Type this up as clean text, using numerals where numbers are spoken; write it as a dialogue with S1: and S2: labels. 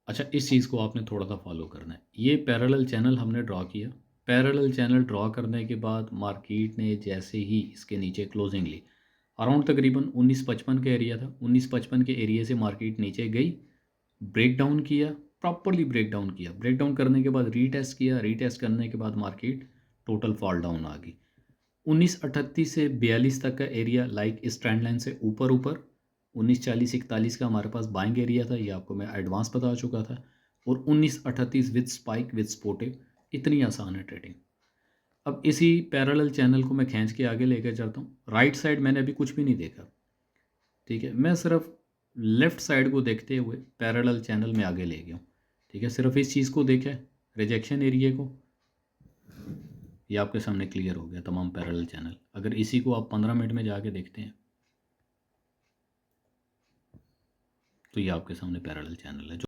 S1: अच्छा, इस चीज़ को आपने थोड़ा सा फॉलो करना है। ये पैरेलल चैनल हमने ड्रॉ किया। पैरेलल चैनल ड्रॉ करने के बाद मार्केट ने जैसे ही इसके नीचे क्लोजिंग ली, अराउंड तकरीबन 1955 का एरिया था, 1955 के एरिया से मार्केट नीचे गई, ब्रेक डाउन किया, प्रॉपरली ब्रेक डाउन किया। ब्रेक डाउन करने के बाद रीटेस्ट किया, रीटेस्ट करने के बाद मार्केट टोटल फॉल डाउन आ गई। 1938 से 42 तक का एरिया लाइक इस ट्रेंड लाइन से ऊपर ऊपर, 1940-41 का हमारे पास बाइंग एरिया था, ये आपको मैं एडवांस बता चुका था। और 1938 विद स्पाइक विद स्पोर्टिव, इतनी आसान है ट्रेडिंग। अब इसी पैरेलल चैनल को मैं खींच के आगे लेकर चलता हूँ। राइट साइड मैंने अभी कुछ भी नहीं देखा, ठीक है, मैं सिर्फ लेफ़्ट साइड को देखते हुए पैरेलल चैनल में आगे ले गया हूँ। ठीक है, सिर्फ इस चीज़ को देखा है, रिजेक्शन एरिया को। ये आपके सामने क्लियर हो गया तमाम पैरेलल चैनल। अगर इसी को आप 15 मिनट में जाके देखते हैं तो ये आपके सामने पैरेलल चैनल है।